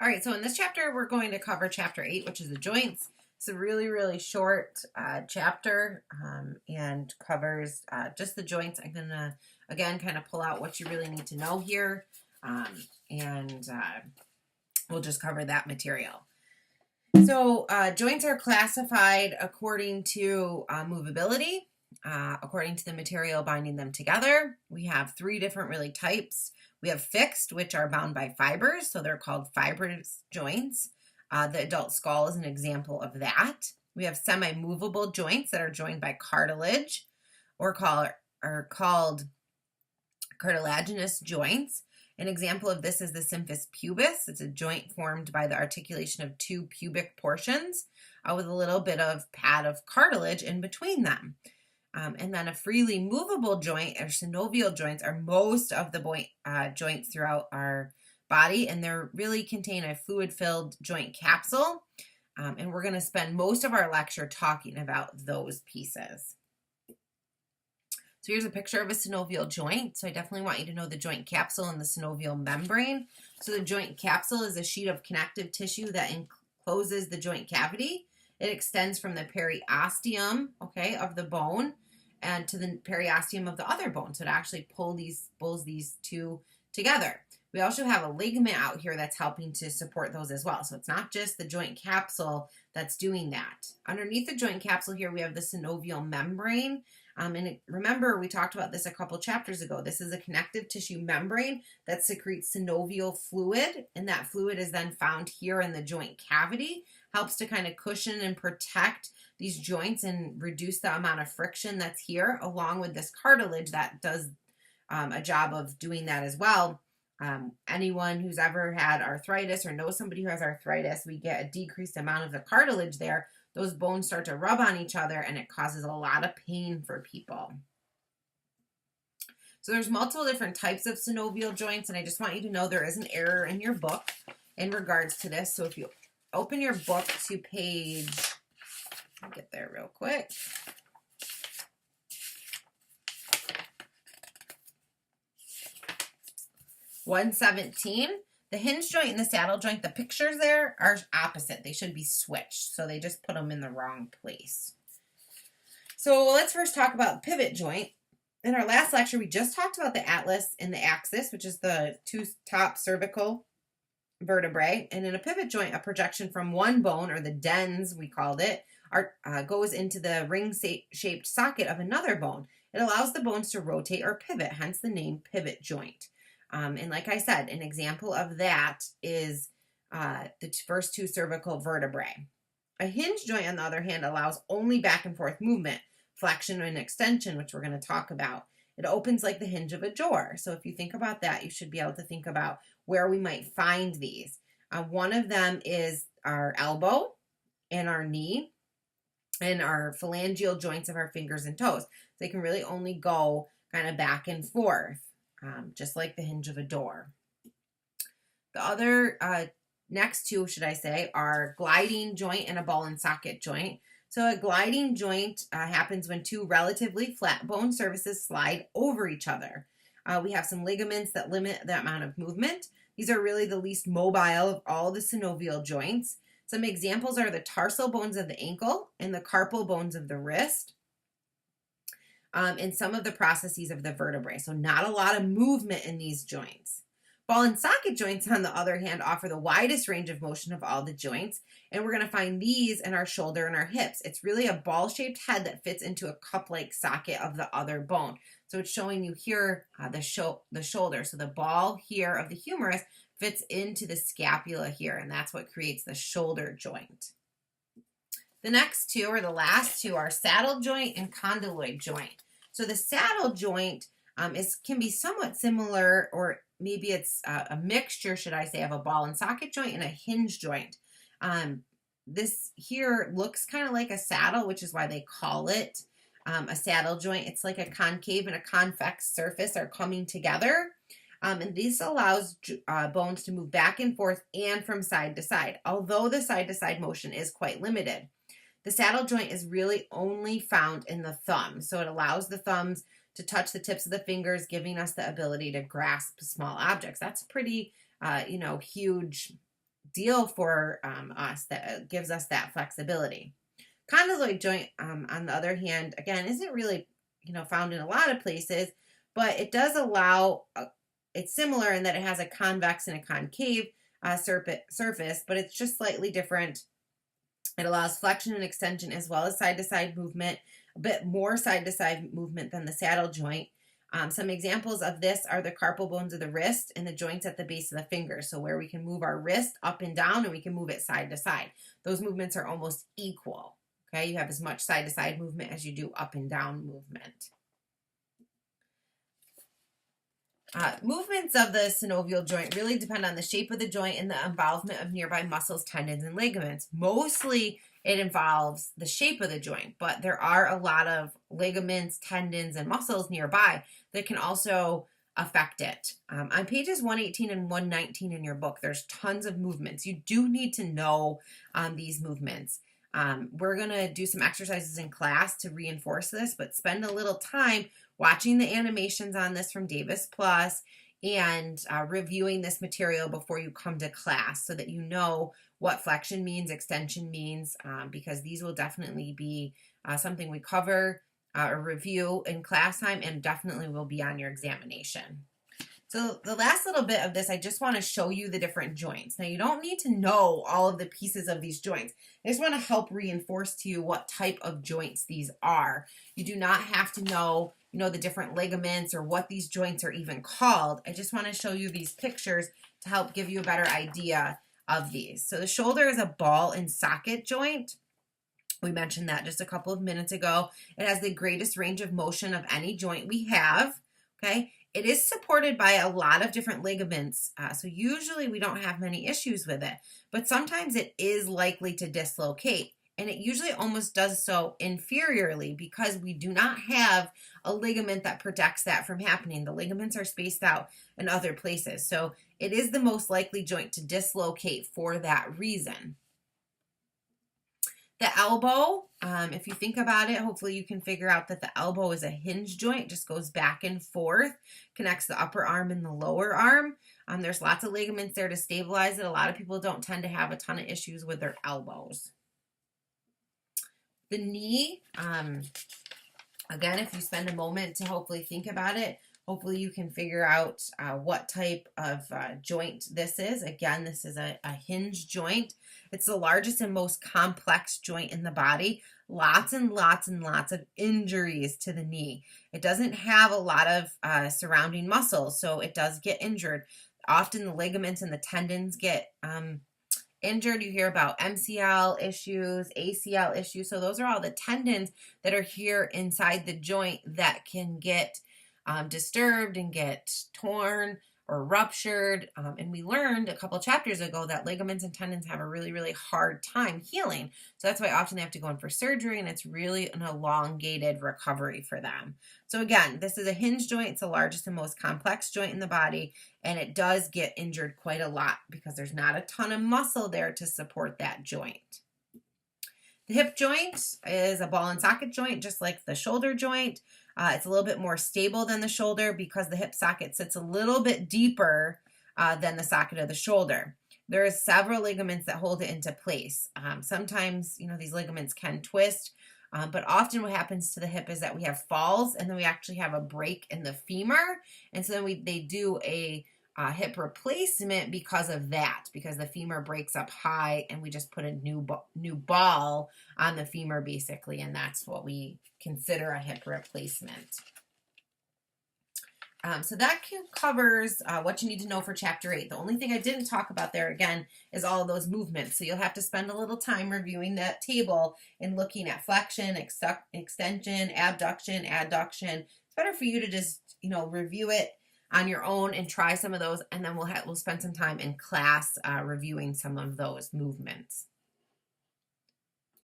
All right, so in this chapter, we're going to cover chapter 8, which is the joints. It's a really, really short chapter and covers just the joints. I'm going to, again, kind of pull out what you really need to know here, and we'll just cover that material. So joints are classified according to movability, according to the material binding them together. We have 3 different really types. We have fixed, which are bound by fibers, so they're called fibrous joints. The adult skull is an example of that. We have semi-movable joints that are joined by cartilage, or called cartilaginous joints. An example of this is the symphysis pubis. It's a joint formed by the articulation of 2 pubic portions with a little bit of pad of cartilage in between them. And then a freely movable joint or synovial joints are most of the joints throughout our body, and they really contain a fluid-filled joint capsule. And we're going to spend most of our lecture talking about those pieces. So here's a picture of a synovial joint. So I definitely want you to know the joint capsule and the synovial membrane. So the joint capsule is a sheet of connective tissue that encloses the joint cavity. It extends from the periosteum, of the bone and to the periosteum of the other bone. So it actually pulls these 2 together. We also have a ligament out here that's helping to support those as well. So it's not just the joint capsule that's doing that. Underneath the joint capsule here, we have the synovial membrane. Remember, we talked about this a couple chapters ago. This is a connective tissue membrane that secretes synovial fluid, and that fluid is then found here in the joint cavity. Helps to kind of cushion and protect these joints and reduce the amount of friction that's here, along with this cartilage that does a job of doing that as well. Anyone who's ever had arthritis or knows somebody who has arthritis, we get a decreased amount of the cartilage there. Those bones start to rub on each other, and it causes a lot of pain for people. So there's multiple different types of synovial joints, and I just want you to know there is an error in your book in regards to this. So if you open your book to page, I'll get there real quick. (117). The hinge joint and the saddle joint, the pictures there are opposite. They should be switched. So they just put them in the wrong place. So let's first talk about the pivot joint. In our last lecture, we just talked about the atlas and the axis, which is the 2 top cervical vertebrae. And in a pivot joint, a projection from one bone, or the dens we called it, goes into the ring-shaped socket of another bone. It allows the bones to rotate or pivot, hence the name pivot joint. And like I said, an example of that is the first 2 cervical vertebrae. A hinge joint, on the other hand, allows only back and forth movement, flexion and extension, which we're going to talk about. It opens like the hinge of a door. So if you think about that, you should be able to think about where we might find these. One of them is our elbow and our knee and our phalangeal joints of our fingers and toes. They can really only go kind of back and forth. Just like the hinge of a door. The other next 2, should I say, are gliding joint and a ball and socket joint. So a gliding joint happens when 2 relatively flat bone surfaces slide over each other. We have some ligaments that limit the amount of movement. These are really the least mobile of all the synovial joints. Some examples are the tarsal bones of the ankle and the carpal bones of the wrist. And some of the processes of the vertebrae. So not a lot of movement in these joints. Ball and socket joints, on the other hand, offer the widest range of motion of all the joints. And we're going to find these in our shoulder and our hips. It's really a ball-shaped head that fits into a cup-like socket of the other bone. So it's showing you here the shoulder. So the ball here of the humerus fits into the scapula here. And that's what creates the shoulder joint. The next 2, or the last 2, are saddle joint and condyloid joint. So the saddle joint can be somewhat similar, or maybe it's a mixture, should I say, of a ball and socket joint and a hinge joint. This here looks kind of like a saddle, which is why they call it a saddle joint. It's like a concave and a convex surface are coming together. And this allows bones to move back and forth and from side to side, although the side-to-side motion is quite limited. The saddle joint is really only found in the thumb, so it allows the thumbs to touch the tips of the fingers, giving us the ability to grasp small objects. That's pretty, huge deal for us that gives us that flexibility. Condyloid joint, on the other hand, again, isn't really, found in a lot of places, but it does allow, it's similar in that it has a convex and a concave surface, but it's just slightly different. It allows flexion and extension as well as side-to-side movement, a bit more side-to-side movement than the saddle joint. Some examples of this are the carpal bones of the wrist and the joints at the base of the finger. So where we can move our wrist up and down and we can move it side to side. Those movements are almost equal. Okay, you have as much side to side movement as you do up and down movement. Movements of the synovial joint really depend on the shape of the joint and the involvement of nearby muscles, tendons, and ligaments. Mostly it involves the shape of the joint, but there are a lot of ligaments, tendons, and muscles nearby that can also affect it. On pages 118 and 119 in your book, there's tons of movements. You do need to know these movements. We're going to do some exercises in class to reinforce this, but spend a little time watching the animations on this from Davis Plus and reviewing this material before you come to class so that you know what flexion means, extension means, because these will definitely be something we cover or review in class time and definitely will be on your examination. So the last little bit of this, I just want to show you the different joints. Now, you don't need to know all of the pieces of these joints. I just want to help reinforce to you what type of joints these are. You do not have to know, the different ligaments or what these joints are even called. I just want to show you these pictures to help give you a better idea of these. So the shoulder is a ball and socket joint. We mentioned that just a couple of minutes ago. It has the greatest range of motion of any joint we have, okay? It is supported by a lot of different ligaments, so usually we don't have many issues with it, but sometimes it is likely to dislocate, and it usually almost does so inferiorly because we do not have a ligament that protects that from happening. The ligaments are spaced out in other places, so it is the most likely joint to dislocate for that reason. The elbow, if you think about it, hopefully you can figure out that the elbow is a hinge joint, just goes back and forth, connects the upper arm and the lower arm. There's lots of ligaments there to stabilize it. A lot of people don't tend to have a ton of issues with their elbows. The knee, again, if you spend a moment to hopefully think about it, hopefully you can figure out what type of joint this is. Again, this is a hinge joint. It's the largest and most complex joint in the body. Lots and lots and lots of injuries to the knee. It doesn't have a lot of surrounding muscles, so it does get injured. Often the ligaments and the tendons get injured. You hear about MCL issues, ACL issues. So those are all the tendons that are here inside the joint that can get disturbed and get torn or ruptured. And we learned a couple chapters ago that ligaments and tendons have a really, really hard time healing. So that's why often they have to go in for surgery, and it's really an elongated recovery for them. So again, this is a hinge joint. It's the largest and most complex joint in the body, and it does get injured quite a lot because there's not a ton of muscle there to support that joint. The hip joint is a ball and socket joint, just like the shoulder joint. It's a little bit more stable than the shoulder because the hip socket sits a little bit deeper than the socket of the shoulder. There are several ligaments that hold it into place. Sometimes, these ligaments can twist, but often what happens to the hip is that we have falls and then we actually have a break in the femur. And so then they do a hip replacement because of that, because the femur breaks up high and we just put a new ball on the femur basically, and that's what we consider a hip replacement. So that covers what you need to know for Chapter 8. The only thing I didn't talk about there, again, is all of those movements. So you'll have to spend a little time reviewing that table and looking at flexion, extension, abduction, adduction. It's better for you to just, review it on your own and try some of those, and then we'll spend some time in class reviewing some of those movements.